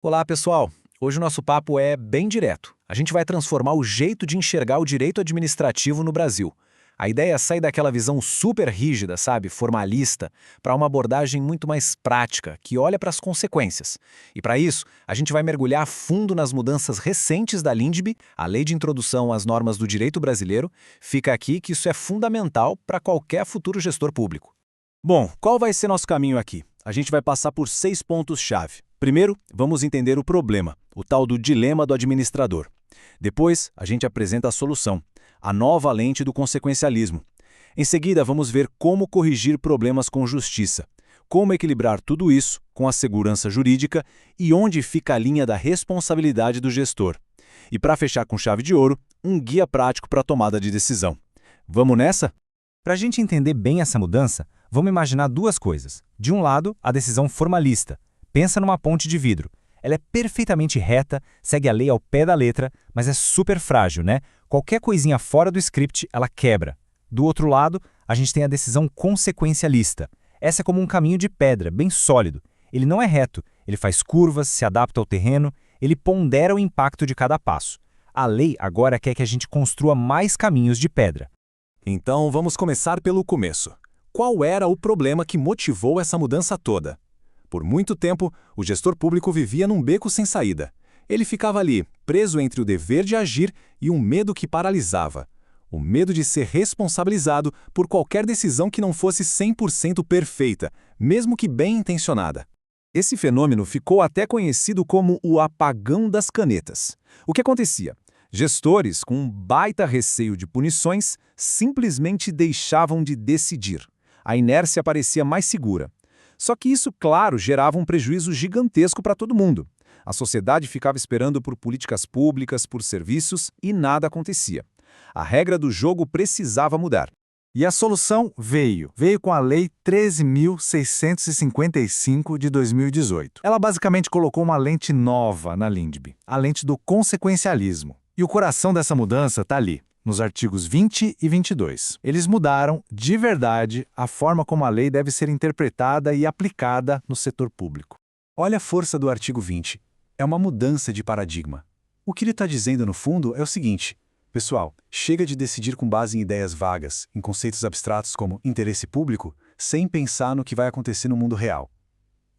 Olá, pessoal! Hoje o nosso papo é bem direto. A gente vai transformar o jeito de enxergar o direito administrativo no Brasil. A ideia é sair daquela visão super rígida, sabe, formalista, para uma abordagem muito mais prática, que olha para as consequências. E para isso, a gente vai mergulhar a fundo nas mudanças recentes da LINDB, a Lei de Introdução às Normas do Direito Brasileiro. Fica aqui que isso é fundamental para qualquer futuro gestor público. Bom, qual vai ser nosso caminho aqui? A gente vai passar por 6 pontos-chave. Primeiro, vamos entender o problema, o tal do dilema do administrador. Depois, a gente apresenta a solução, a nova lente do consequencialismo. Em seguida, vamos ver como corrigir problemas com justiça, como equilibrar tudo isso com a segurança jurídica e onde fica a linha da responsabilidade do gestor. E para fechar com chave de ouro, um guia prático para a tomada de decisão. Vamos nessa? Para a gente entender bem essa mudança, vamos imaginar duas coisas. De um lado, a decisão formalista. Pensa numa ponte de vidro. Ela é perfeitamente reta, segue a lei ao pé da letra, mas é super frágil, né? Qualquer coisinha fora do script, ela quebra. Do outro lado, a gente tem a decisão consequencialista. Essa é como um caminho de pedra, bem sólido. Ele não é reto, ele faz curvas, se adapta ao terreno, ele pondera o impacto de cada passo. A lei agora quer que a gente construa mais caminhos de pedra. Então, vamos começar pelo começo. Qual era o problema que motivou essa mudança toda? Por muito tempo, o gestor público vivia num beco sem saída. Ele ficava ali, preso entre o dever de agir e um medo que paralisava. O medo de ser responsabilizado por qualquer decisão que não fosse 100% perfeita, mesmo que bem intencionada. Esse fenômeno ficou até conhecido como o apagão das canetas. O que acontecia? Gestores, com um baita receio de punições, simplesmente deixavam de decidir. A inércia parecia mais segura. Só que isso, claro, gerava um prejuízo gigantesco para todo mundo. A sociedade ficava esperando por políticas públicas, por serviços, e nada acontecia. A regra do jogo precisava mudar. E a solução veio com a Lei 13.655 de 2018. Ela basicamente colocou uma lente nova na LINDB, a lente do consequencialismo. E o coração dessa mudança está ali, nos artigos 20 e 22. Eles mudaram, de verdade, a forma como a lei deve ser interpretada e aplicada no setor público. Olha a força do artigo 20. É uma mudança de paradigma. O que ele está dizendo, no fundo, é o seguinte: pessoal, chega de decidir com base em ideias vagas, em conceitos abstratos como interesse público, sem pensar no que vai acontecer no mundo real.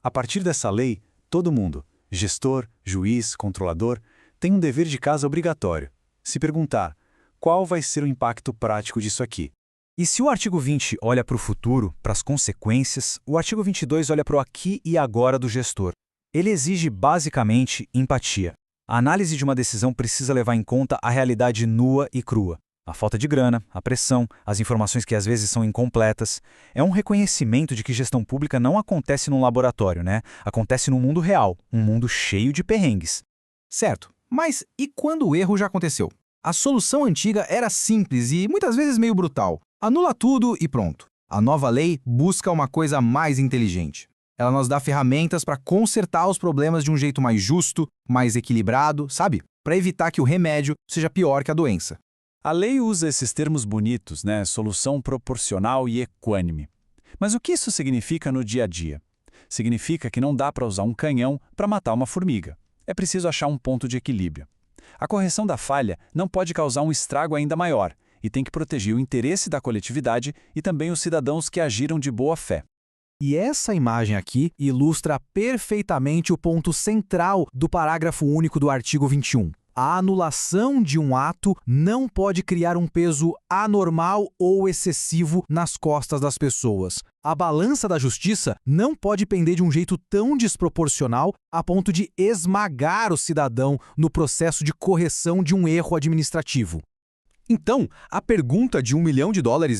A partir dessa lei, todo mundo, gestor, juiz, controlador, tem um dever de casa obrigatório. Se perguntar, qual vai ser o impacto prático disso aqui? E se o artigo 20 olha para o futuro, para as consequências, o artigo 22 olha para o aqui e agora do gestor. Ele exige basicamente empatia. A análise de uma decisão precisa levar em conta a realidade nua e crua. A falta de grana, a pressão, as informações que às vezes são incompletas. É um reconhecimento de que gestão pública não acontece num laboratório, né? Acontece no mundo real, um mundo cheio de perrengues. Certo, mas e quando o erro já aconteceu? A solução antiga era simples e muitas vezes meio brutal. Anula tudo e pronto. A nova lei busca uma coisa mais inteligente. Ela nos dá ferramentas para consertar os problemas de um jeito mais justo, mais equilibrado, sabe? Para evitar que o remédio seja pior que a doença. A lei usa esses termos bonitos, né? Solução proporcional e equânime. Mas o que isso significa no dia a dia? Significa que não dá para usar um canhão para matar uma formiga. É preciso achar um ponto de equilíbrio. A correção da falha não pode causar um estrago ainda maior e tem que proteger o interesse da coletividade e também os cidadãos que agiram de boa fé. E essa imagem aqui ilustra perfeitamente o ponto central do parágrafo único do artigo 21. A anulação de um ato não pode criar um peso anormal ou excessivo nas costas das pessoas. A balança da justiça não pode pender de um jeito tão desproporcional a ponto de esmagar o cidadão no processo de correção de um erro administrativo. Então, a pergunta de $1 milhão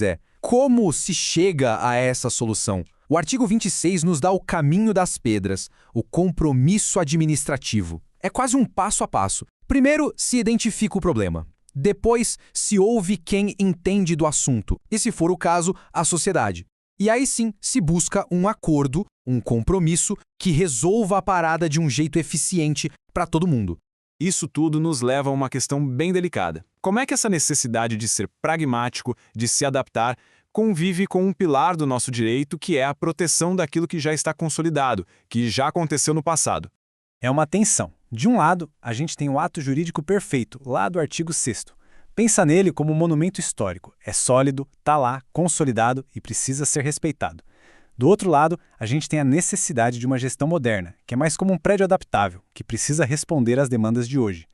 é: como se chega a essa solução? O artigo 26 nos dá o caminho das pedras, o compromisso administrativo. É quase um passo a passo. Primeiro, se identifica o problema. Depois, se ouve quem entende do assunto, e se for o caso, a sociedade. E aí sim, se busca um acordo, um compromisso que resolva a parada de um jeito eficiente para todo mundo. Isso tudo nos leva a uma questão bem delicada. Como é que essa necessidade de ser pragmático, de se adaptar, convive com um pilar do nosso direito, que é a proteção daquilo que já está consolidado, que já aconteceu no passado? É uma tensão. De um lado, a gente tem o ato jurídico perfeito, lá do artigo 6º. Pensa nele como um monumento histórico. É sólido, está lá, consolidado e precisa ser respeitado. Do outro lado, a gente tem a necessidade de uma gestão moderna, que é mais como um prédio adaptável, que precisa responder às demandas de hoje.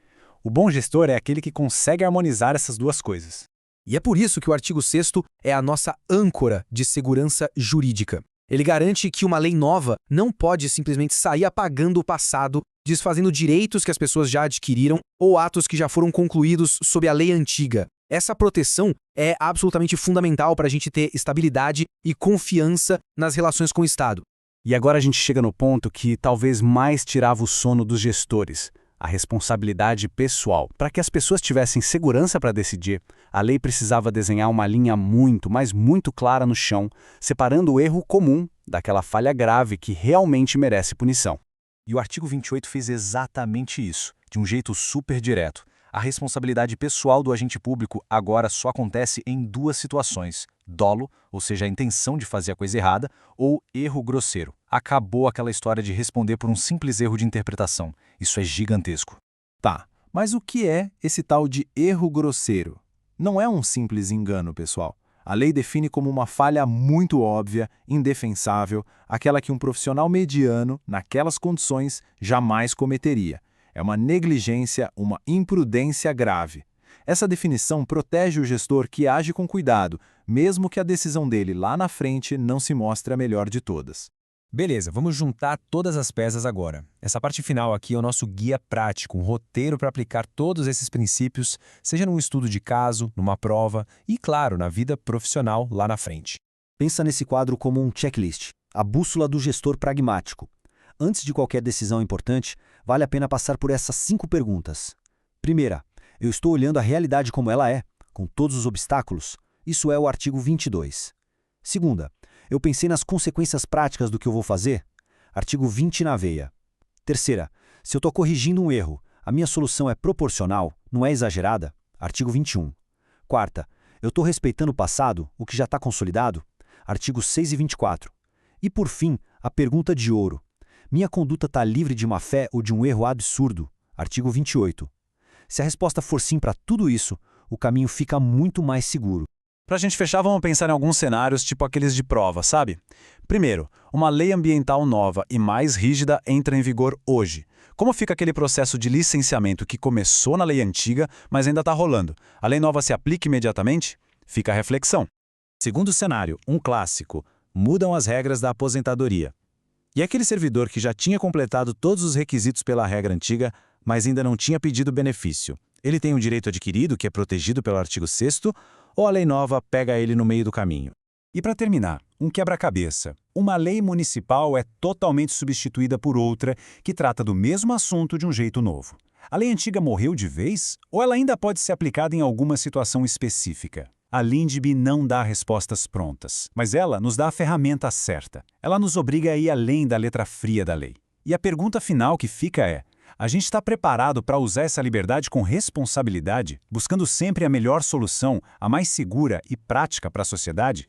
O bom gestor é aquele que consegue harmonizar essas duas coisas. E é por isso que o artigo 6º é a nossa âncora de segurança jurídica. Ele garante que uma lei nova não pode simplesmente sair apagando o passado, desfazendo direitos que as pessoas já adquiriram ou atos que já foram concluídos sob a lei antiga. Essa proteção é absolutamente fundamental para a gente ter estabilidade e confiança nas relações com o Estado. E agora a gente chega no ponto que talvez mais tirava o sono dos gestores: a responsabilidade pessoal. Para que as pessoas tivessem segurança para decidir, a lei precisava desenhar uma linha muito, mas muito clara no chão, separando o erro comum daquela falha grave que realmente merece punição. E o artigo 28 fez exatamente isso, de um jeito super direto. A responsabilidade pessoal do agente público agora só acontece em duas situações: dolo, ou seja, a intenção de fazer a coisa errada, ou erro grosseiro. Acabou aquela história de responder por um simples erro de interpretação. Isso é gigantesco. Tá, mas o que é esse tal de erro grosseiro? Não é um simples engano, pessoal. A lei define como uma falha muito óbvia, indefensável, aquela que um profissional mediano, naquelas condições, jamais cometeria. É uma negligência, uma imprudência grave. Essa definição protege o gestor que age com cuidado, mesmo que a decisão dele lá na frente não se mostre a melhor de todas. Beleza, vamos juntar todas as peças agora. Essa parte final aqui é o nosso guia prático, um roteiro para aplicar todos esses princípios, seja num estudo de caso, numa prova e, claro, na vida profissional lá na frente. Pensa nesse quadro como um checklist, a bússola do gestor pragmático. Antes de qualquer decisão importante, vale a pena passar por essas 5 perguntas. Primeira, eu estou olhando a realidade como ela é, com todos os obstáculos? Isso é o artigo 22. Segunda, eu pensei nas consequências práticas do que eu vou fazer? Artigo 20 na veia. Terceira, se eu estou corrigindo um erro, a minha solução é proporcional, não é exagerada? Artigo 21. Quarta, eu estou respeitando o passado, o que já está consolidado? Artigos 6 e 24. E por fim, a pergunta de ouro. Minha conduta está livre de má fé ou de um erro absurdo? Artigo 28. Se a resposta for sim para tudo isso, o caminho fica muito mais seguro. Para a gente fechar, vamos pensar em alguns cenários tipo aqueles de prova, sabe? Primeiro, uma lei ambiental nova e mais rígida entra em vigor hoje. Como fica aquele processo de licenciamento que começou na lei antiga, mas ainda está rolando? A lei nova se aplica imediatamente? Fica a reflexão. Segundo cenário, um clássico: mudam as regras da aposentadoria. E aquele servidor que já tinha completado todos os requisitos pela regra antiga, mas ainda não tinha pedido benefício, ele tem um direito adquirido que é protegido pelo artigo 6º, ou a lei nova pega ele no meio do caminho? E para terminar, um quebra-cabeça. Uma lei municipal é totalmente substituída por outra que trata do mesmo assunto de um jeito novo. A lei antiga morreu de vez ou ela ainda pode ser aplicada em alguma situação específica? A LINDB não dá respostas prontas, mas ela nos dá a ferramenta certa. Ela nos obriga a ir além da letra fria da lei. E a pergunta final que fica é: a gente está preparado para usar essa liberdade com responsabilidade, buscando sempre a melhor solução, a mais segura e prática para a sociedade?